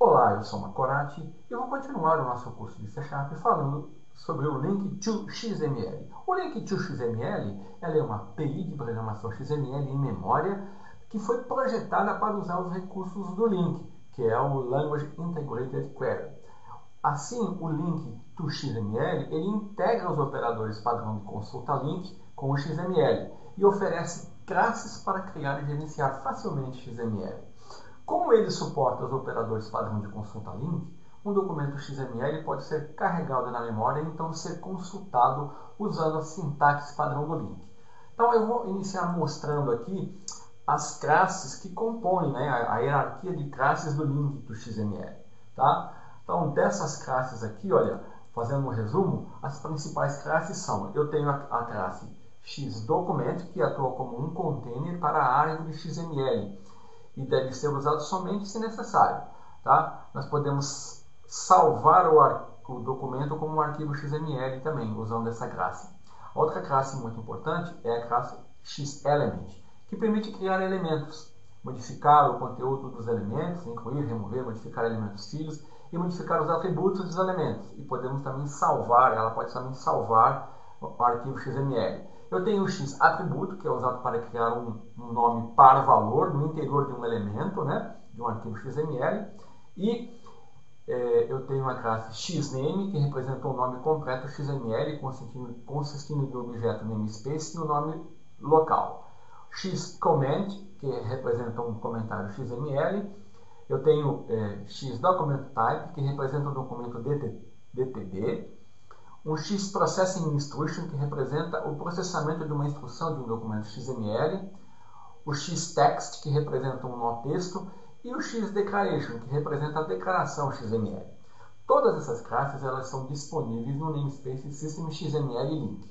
Olá, eu sou Macorati e eu vou continuar o nosso curso de C# falando sobre o Link to XML. O Link to XML ela é uma API de programação XML em memória que foi projetada para usar os recursos do Link, que é o Language Integrated Query. Assim, o Link to XML ele integra os operadores padrão de consulta link com o XML e oferece classes para criar e gerenciar facilmente XML. Como ele suporta os operadores padrão de consulta link, um documento XML pode ser carregado na memória e então ser consultado usando a sintaxe padrão do link. Então eu vou iniciar mostrando aqui as classes que compõem, né, a hierarquia de classes do link do XML. Tá? Então dessas classes aqui, olha, fazendo um resumo, as principais classes são, eu tenho a classe XDocument, que atua como um container para a árvore XML e deve ser usado somente se necessário. Tá? Nós podemos salvar o documento como um arquivo XML também, usando essa classe. Outra classe muito importante é a classe XElement, que permite criar elementos, modificar o conteúdo dos elementos, incluir, remover, modificar elementos filhos e modificar os atributos dos elementos. E podemos também salvar, ela pode também salvar o arquivo XML. Eu tenho o XAtributo, que é usado para criar um nome para valor no interior de um elemento, né, de um arquivo XML. E eu tenho a classe XName, que representa o nome completo XML, consistindo de um objeto namespace e um nome local. XComment, que representa um comentário XML. Eu tenho XDocumentType, que representa o documento DTD. Um XProcessing Instruction, que representa o processamento de uma instrução de um documento XML. O XText, que representa um nó texto. E o XDeclaration, que representa a declaração XML. Todas essas classes elas são disponíveis no namespace System XML Link.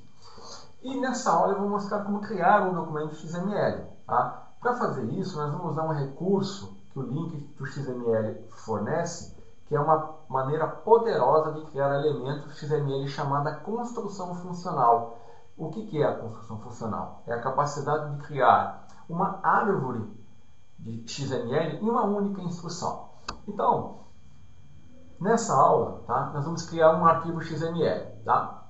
E nessa aula eu vou mostrar como criar um documento XML. Tá? Para fazer isso, nós vamos usar um recurso que o Link do XML fornece, que é uma maneira poderosa de criar elementos XML chamada construção funcional. O que é a construção funcional? É a capacidade de criar uma árvore de XML em uma única instrução. Então, nessa aula, tá, nós vamos criar um arquivo XML. Tá?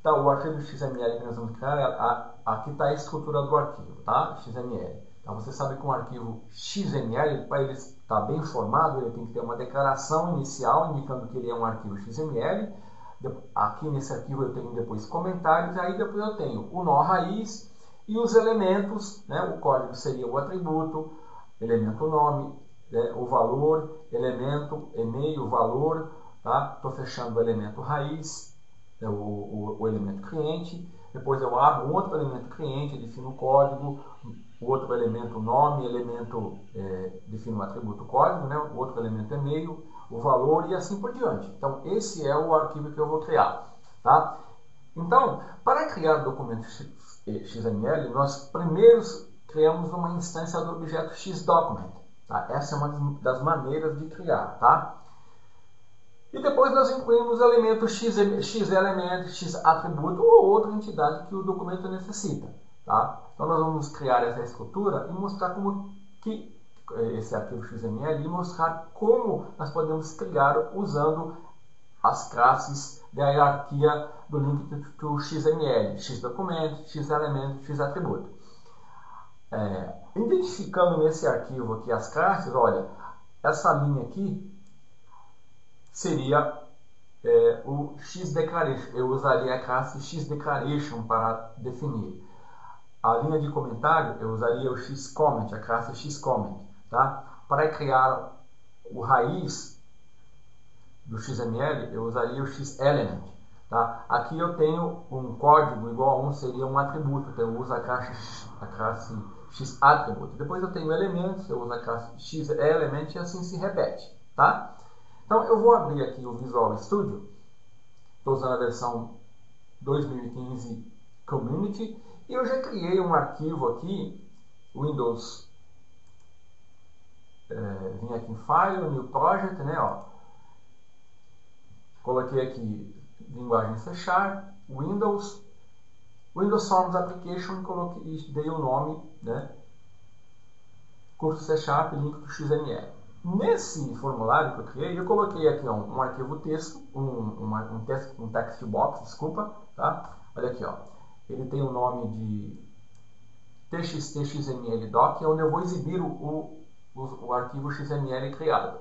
Então, o arquivo XML que nós vamos criar, aqui está a estrutura do arquivo, tá? XML. Então, você sabe que um arquivo XML, para ele estar bem formado, ele tem que ter uma declaração inicial, indicando que ele é um arquivo XML. Aqui nesse arquivo eu tenho depois comentários, aí depois eu tenho o nó raiz e os elementos, né? O código seria o atributo, elemento nome, o valor, elemento, e-mail, valor, tá? Estou fechando o elemento raiz, o elemento cliente, depois eu abro um outro elemento cliente, defino o código, o outro elemento nome, elemento defino o atributo código, né? O outro elemento e-mail, o valor e assim por diante. Então esse é o arquivo que eu vou criar. Tá? Então, para criar documento XML, nós primeiro criamos uma instância do objeto XDocument. Tá? Essa é uma das maneiras de criar. Tá? E depois nós incluímos elementos XElement, XAtributo ou outra entidade que o documento necessita. Tá? Então nós vamos criar essa estrutura e mostrar como que esse arquivo XML e mostrar como nós podemos criar usando as classes da hierarquia do Link to XML, XDocument, XElement, XAtributo. Identificando nesse arquivo aqui as classes, olha, essa linha aqui seria o XDeclaration. Eu usaria a classe XDeclaration para definir. A linha de comentário, eu usaria o XComment, a classe XComment. Tá? Para criar o raiz do XML, eu usaria o XElement. Tá? Aqui eu tenho um código igual a 1, seria um atributo, então eu uso a classe XAtributo. Depois eu tenho elementos, eu uso a classe XElement e assim se repete. Tá? Então eu vou abrir aqui o Visual Studio, estou usando a versão 2015 Community, e eu já criei um arquivo aqui, Windows, vim aqui em File, New Project, né, ó. Coloquei aqui linguagem C#, Windows Forms Application e dei o nome, né, curso C# Link to XML. Nesse formulário que eu criei, eu coloquei aqui ó, um arquivo texto, um text box, desculpa, tá? Olha aqui, ó. Ele tem o nome de txt.xml.doc, onde eu vou exibir o arquivo XML criado.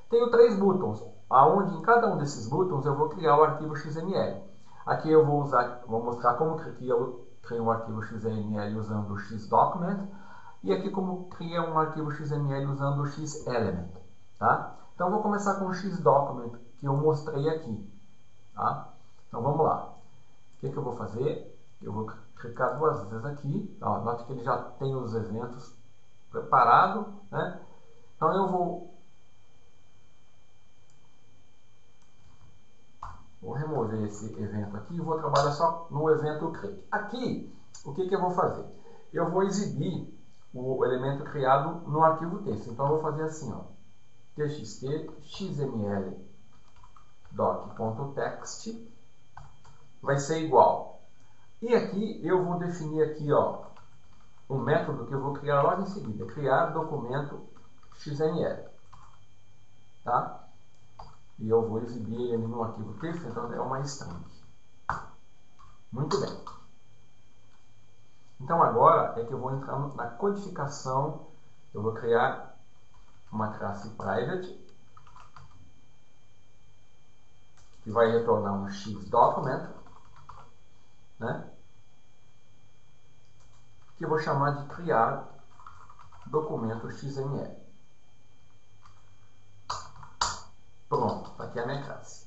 Tenho 3 buttons, aonde em cada um desses buttons eu vou criar o arquivo XML. Aqui eu vou mostrar como que eu crio um arquivo XML usando o xdocument, e aqui como cria um arquivo XML usando o xelement, tá? Então eu vou começar com o xdocument que eu mostrei aqui, tá? Então vamos lá. O que eu vou fazer? Eu vou clicar 2 vezes aqui, ó, note que ele já tem os eventos preparados, né? Então eu vou remover esse evento aqui e vou trabalhar só no evento create. Aqui, o que eu vou fazer? Eu vou exibir o elemento criado no arquivo texto. Então eu vou fazer assim, ó, txt xml doc.text vai ser igual. E aqui eu vou definir aqui, ó, um método que eu vou criar logo em seguida, criar documento XML, tá? E eu vou exibir ele no arquivo texto, então é uma string. Muito bem. Então agora é que eu vou entrar na codificação, eu vou criar uma classe private, que vai retornar um xdocument, né? Que eu vou chamar de criar documento XML. Pronto, tá aqui a minha classe.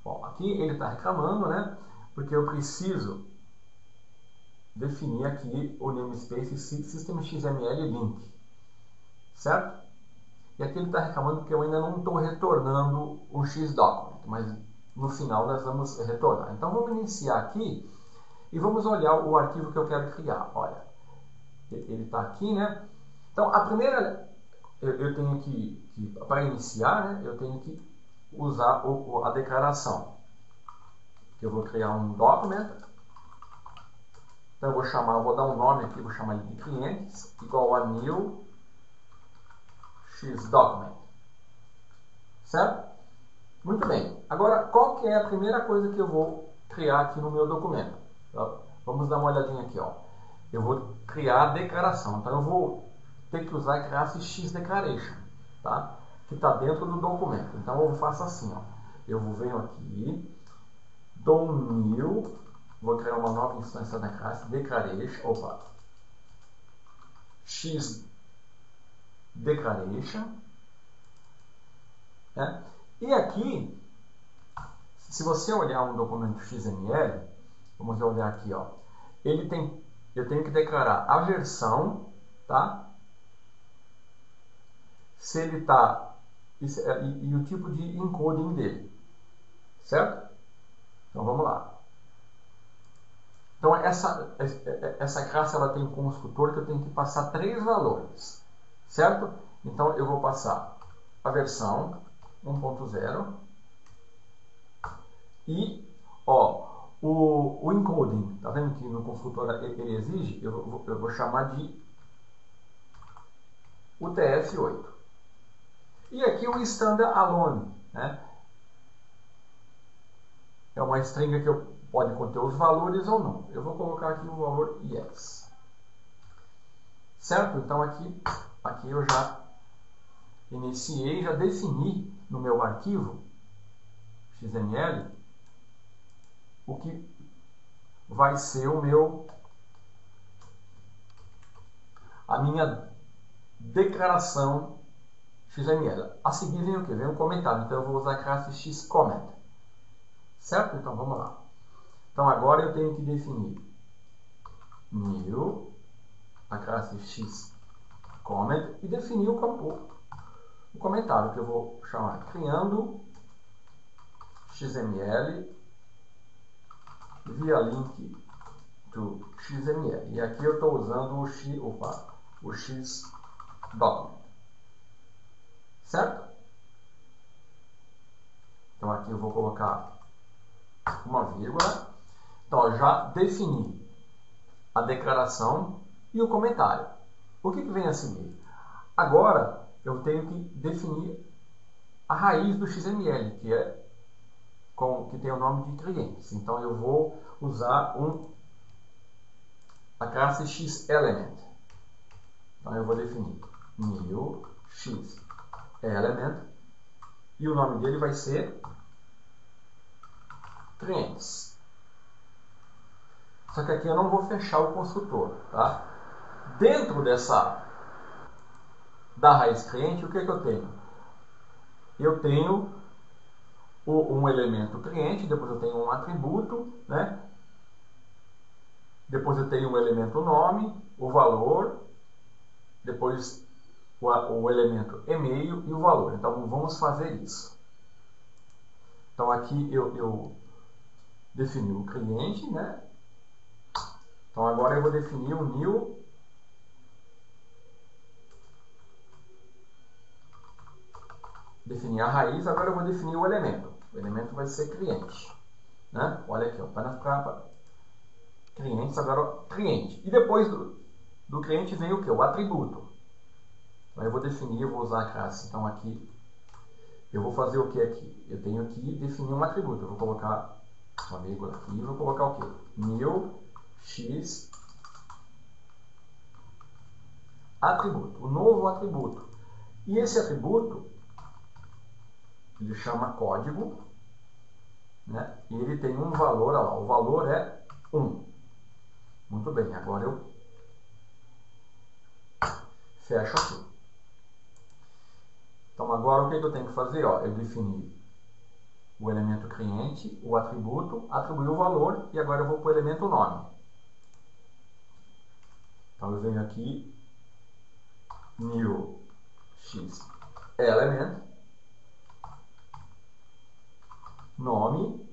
Bom, aqui ele está reclamando, né? Porque eu preciso definir aqui o namespace system.xml link, certo? E aqui ele está reclamando porque eu ainda não estou retornando um xdocument, mas no final nós vamos retornar. Então vamos iniciar aqui e vamos olhar o arquivo que eu quero criar. Olha, ele está aqui, né? Então a primeira, eu tenho que para iniciar, né, eu tenho que usar a declaração. Eu vou criar um document. Então eu vou dar um nome aqui, vou chamar ele de clientes, igual a new xdocument. Certo? Muito bem. Agora, qual que é a primeira coisa que eu vou criar aqui no meu documento? Então, vamos dar uma olhadinha aqui, ó. Eu vou criar a declaração. Então eu vou ter que usar a classe xDeclaration, tá? Que está dentro do documento. Então eu faço assim, ó. Eu venho aqui, dou um new, vou criar uma nova instância da classe declaration, xDeclaration, né? E aqui, se você olhar um documento XML, vamos olhar aqui, ó, eu tenho que declarar a versão, tá? Se ele está e o tipo de encoding dele, certo? Então vamos lá. Então essa classe ela tem um construtor que eu tenho que passar 3 valores, certo? Então eu vou passar a versão 1.0 e ó, o encoding, tá vendo que no construtor ele exige? Eu vou chamar de UTF-8. E aqui o standalone, né? É uma string que pode conter os valores ou não. Eu vou colocar aqui o valor yes. Certo? Então aqui eu já iniciei, já defini no meu arquivo XML o que vai ser a minha declaração XML. A seguir vem o que? Vem um comentário. Então eu vou usar a classe xComment. Certo? Então vamos lá. Então agora eu tenho que definir new, a classe xComment, e definir o comentário que eu vou chamar criando XML via link to XML. E aqui eu estou usando o xdocument. Certo? Então aqui eu vou colocar uma vírgula. Então eu já defini a declaração e o comentário. O que vem a seguir? Agora eu tenho que definir a raiz do XML, que tem o nome de clientes. Então eu vou usar a classe xElement. Então eu vou definir new xElement e o nome dele vai ser clientes. Só que aqui eu não vou fechar o construtor, tá? Dentro da raiz cliente, o que eu tenho? Eu tenho um elemento cliente, depois eu tenho um atributo, né? Depois eu tenho um elemento nome, o valor, depois o elemento e-mail e o valor. Então vamos fazer isso. Então aqui eu defini o cliente, né? Então agora eu vou definir o new definir a raiz, agora eu vou definir o elemento. O elemento vai ser cliente, né? Olha aqui, apenas para clientes, agora cliente. E depois do cliente vem o que? O atributo. Então eu vou definir, eu vou usar a classe. Então aqui eu vou fazer o que aqui? Eu tenho que definir um atributo. Eu vou colocar uma vírgula aqui e vou colocar o que? New x atributo, o novo atributo. E esse atributo ele chama código, né? E ele tem um valor, olha lá, o valor é 1. Muito bem, agora eu fecho aqui. Então agora o que eu tenho que fazer? Ó, eu defini o elemento cliente, o atributo, atribuir o valor e agora eu vou para o elemento nome. Então eu venho aqui, new x element, nome,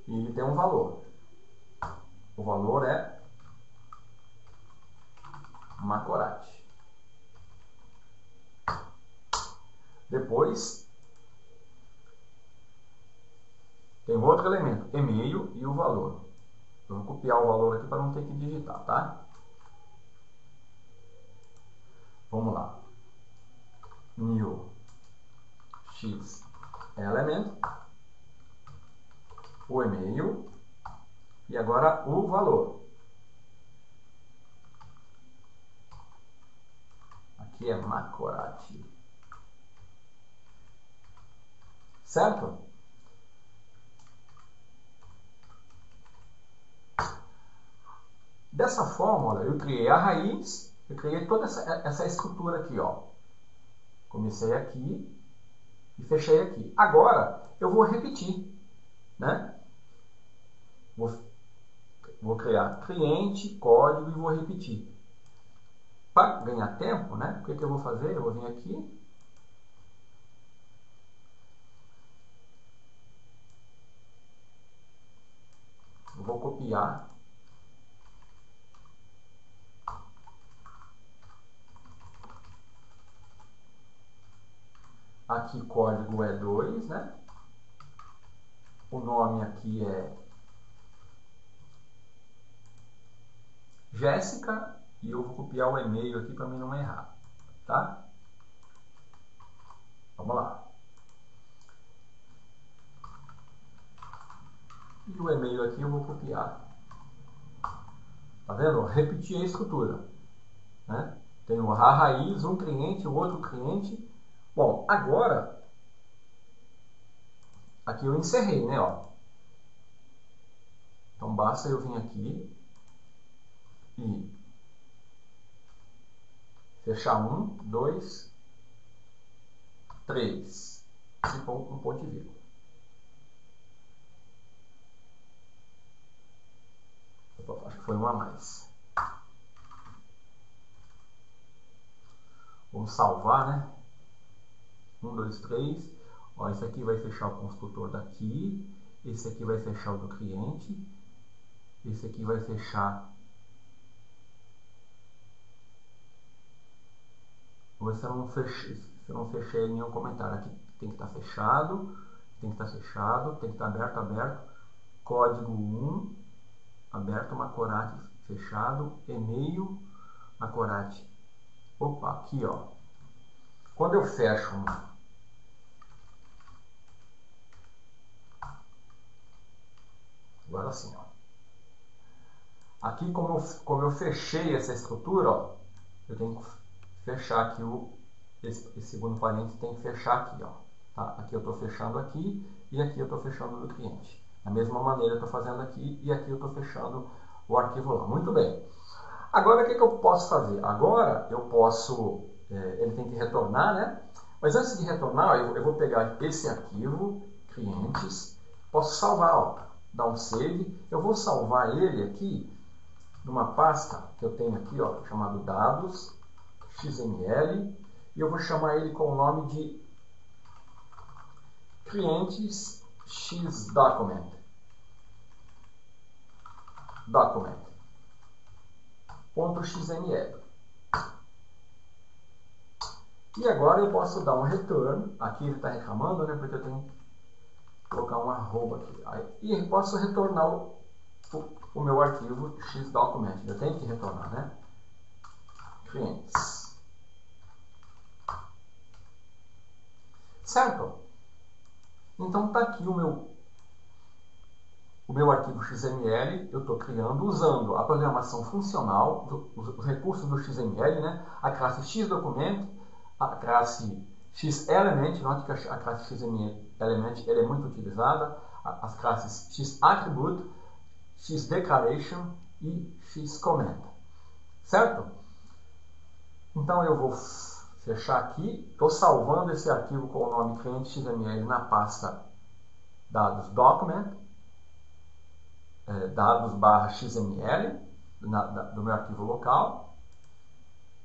e ele tem um valor. O valor é Macorati. Depois tem outro elemento, e-mail e o valor. Eu vou copiar o valor aqui para não ter que digitar, tá? Vamos lá. New x element, o e-mail e agora o valor. Aqui é Macorati. Certo? Dessa forma, olha, eu criei a raiz, eu criei toda essa estrutura aqui, ó. Comecei aqui e fechei aqui. Agora, eu vou repetir, né? Vou criar cliente, código e vou repetir. Para ganhar tempo, né? O que eu vou fazer? Eu vou vir aqui. Eu vou copiar. Aqui código é 2, né? O nome aqui é Jéssica e eu vou copiar o e-mail aqui para mim não errar, tá? Vamos lá. E o e-mail aqui eu vou copiar. Tá vendo? Repetir a estrutura, né? Tem a raiz, um cliente, o outro cliente. Bom, agora aqui eu encerrei, né? Ó. Então basta eu vir aqui e fechar 1, 2, 3 e pôr um ponto e vírgula. Opa, acho que foi um a mais. Vamos salvar, né? 1, 2, 3. Ó, esse aqui vai fechar o construtor daqui. Esse aqui vai fechar o do cliente. Esse aqui vai fechar. Vou ver se eu não fechei nenhum comentário. Aqui tem que estar fechado. Tem que estar fechado. Tem que estar aberto, aberto. Código 1. Aberto, Macorati, fechado. E-mail, Macorati. Opa, aqui, ó. quando eu fecho agora sim, ó. Aqui, como eu fechei essa estrutura, ó, eu tenho que fechar aqui esse segundo parênteses, tem que fechar aqui, ó. Tá? Aqui eu estou fechando aqui e aqui eu estou fechando do cliente. Da mesma maneira eu estou fazendo aqui e aqui eu estou fechando o arquivo lá. Muito bem. Agora o que eu posso fazer? Agora eu posso, ele tem que retornar, né? Mas antes de retornar, eu vou pegar esse arquivo, clientes, posso salvar, ó, dar um save. Eu vou salvar ele aqui numa pasta que eu tenho aqui, ó, chamado dados, XML, e eu vou chamar ele com o nome de clientes xdocument. .xml. E agora eu posso dar um return. Aqui ele está reclamando, né? Porque eu tenho que colocar um arroba aqui. E posso retornar o meu arquivo xdocument. Eu tenho que retornar, né? Clientes. Certo? Então está aqui o meu arquivo XML. Eu estou criando usando a programação funcional, os recursos do XML, né? A classe XDocument, a classe XElement, note que a classe XElement ela é muito utilizada, as classes XAttribute, XDeclaration e XComment. Certo? Então eu vou fechar aqui, estou salvando esse arquivo com o nome cliente XML na pasta dados document, dados/xml, do meu arquivo local,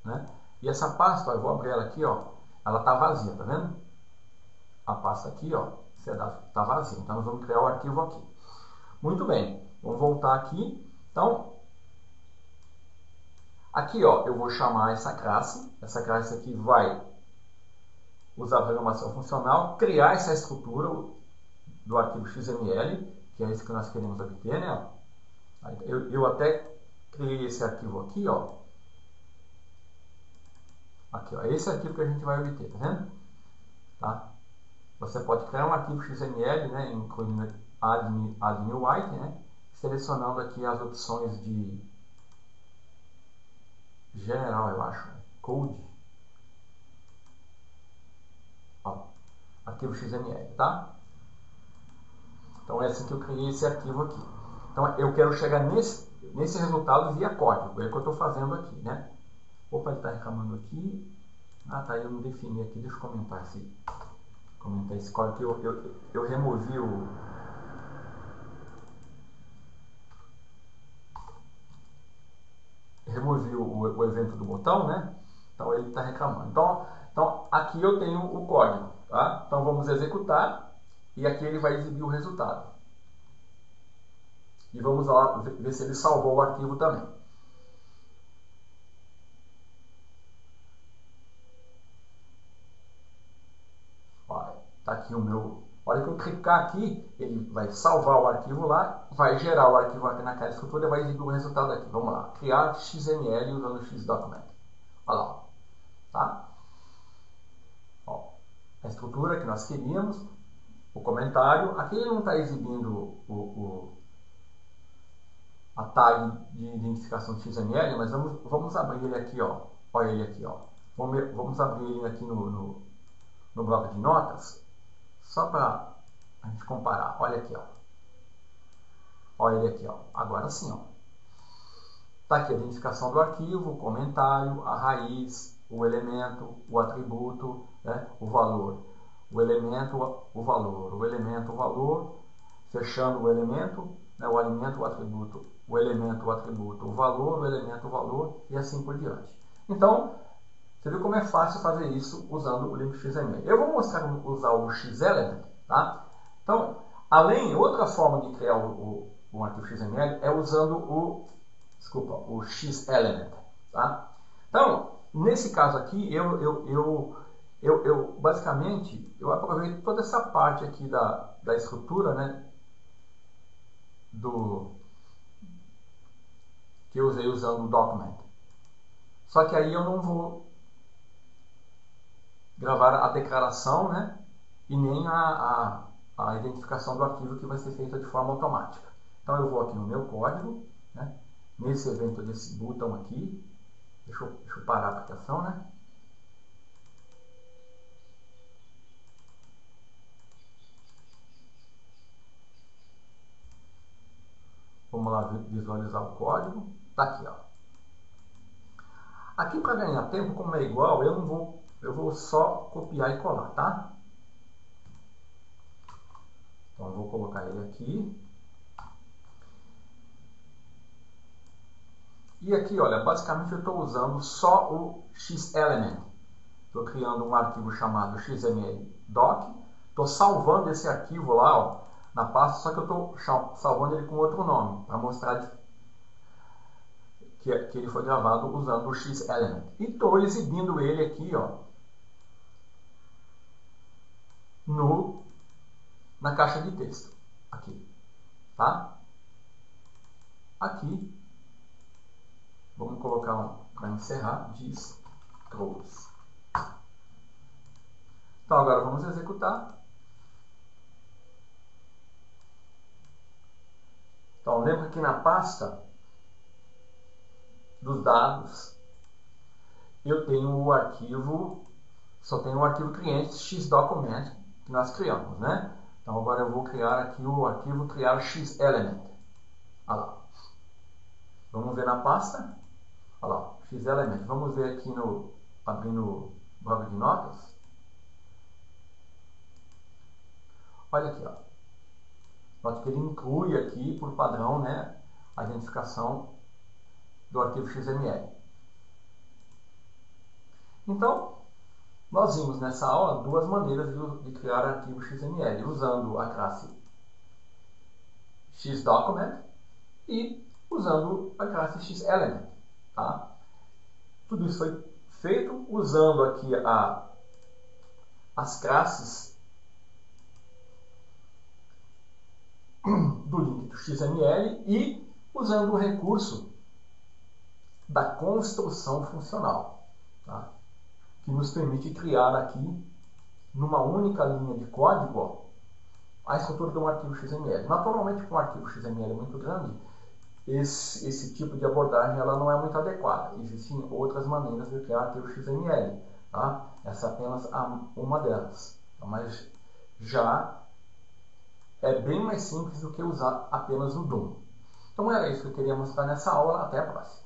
né? E essa pasta, ó, eu vou abrir ela aqui, ó, ela está vazia, tá vendo? A pasta aqui, ó, está vazia, então nós vamos criar o arquivo aqui. Muito bem, vamos voltar aqui. Então, aqui, ó, eu vou chamar essa classe aqui vai usar a programação funcional, criar essa estrutura do arquivo XML, que é esse que nós queremos obter, né? Eu até criei esse arquivo aqui, ó. Aqui, ó, esse arquivo que a gente vai obter, tá vendo? Tá? Você pode criar um arquivo XML, né, incluindo add new item, né, selecionando aqui as opções de general, eu acho, code, ó, arquivo XML, tá? Então é assim que eu criei esse arquivo aqui. Então eu quero chegar nesse resultado via código, é o que eu estou fazendo aqui, né? Opa, ele está reclamando aqui. Ah, tá, eu não defini aqui, deixa eu comentar esse código que eu removi o evento do botão, né? Então ele está reclamando. Então aqui eu tenho o código, tá? Então vamos executar e aqui ele vai exibir o resultado. E vamos lá ver se ele salvou o arquivo também. Tá aqui o meu. A hora que eu clicar aqui, ele vai salvar o arquivo lá, vai gerar o arquivo aqui naquela estrutura e vai exibir o resultado aqui. Vamos lá. Criar XML usando o XDocument. Olha lá. Tá? Ó, a estrutura que nós queríamos, o comentário. Aqui ele não está exibindo a tag de identificação de XML, mas vamos abrir ele aqui, ó. Olha ele aqui, ó. Vamos abrir ele aqui no bloco de notas, só para a gente comparar. Olha aqui, ó. Olha ele aqui, ó. Agora sim, ó. Tá aqui a identificação do arquivo, o comentário, a raiz, o elemento, o atributo, né? O valor. O elemento, o valor. O elemento, o valor. Fechando o elemento, né? O elemento, o atributo. O elemento, o atributo. O valor, o elemento, o valor. E assim por diante. Então, você viu como é fácil fazer isso usando o link XML. Eu vou mostrar como usar o XElement, tá? Então, outra forma de criar um arquivo XML é usando o XElement, tá? Então, nesse caso aqui, basicamente, eu aproveito toda essa parte aqui da estrutura, né? Que eu usei usando o document. Só que aí eu não vou gravar a declaração, né? E nem a identificação do arquivo, que vai ser feita de forma automática. Então eu vou aqui no meu código, né? Nesse evento desse botão aqui, deixa eu parar a aplicação, né? Vamos lá visualizar o código. Tá aqui, ó. Aqui, para ganhar tempo, como é igual, eu vou só copiar e colar, tá? Então eu vou colocar ele aqui. E aqui, olha, basicamente eu estou usando só o X-Element. Estou criando um arquivo chamado xml.doc. Estou salvando esse arquivo lá, ó, na pasta, só que eu estou salvando ele com outro nome, para mostrar que ele foi gravado usando o X-Element. E estou exibindo ele aqui, ó, na caixa de texto. Aqui, tá? Aqui, vamos colocar para encerrar, distros. Então agora vamos executar. Então lembra que na pasta dos dados eu tenho o arquivo, só tenho o arquivo cliente xdocument que nós criamos, né? Então agora eu vou criar aqui o arquivo criar xelement. Olha lá. Vamos ver na pasta. Olha lá, xelement. Vamos ver aqui abrindo o bloco de notas. Olha aqui, ó. Note que ele inclui aqui, por padrão, né, a identificação do arquivo XML. Então, nós vimos nessa aula duas maneiras de criar arquivo XML, usando a classe xdocument e usando a classe xelement. Tá? Tudo isso foi feito usando aqui as classes do link do XML e usando o recurso da construção funcional, tá? Que nos permite criar aqui, numa única linha de código, ó, a estrutura de um arquivo XML. Naturalmente, com um arquivo XML muito grande, esse tipo de abordagem ela não é muito adequada. Existem outras maneiras de criar arquivo XML. Tá? Essa é apenas uma delas. Mas já é bem mais simples do que usar apenas o DOM. Então era isso que eu queria mostrar nessa aula. Até a próxima.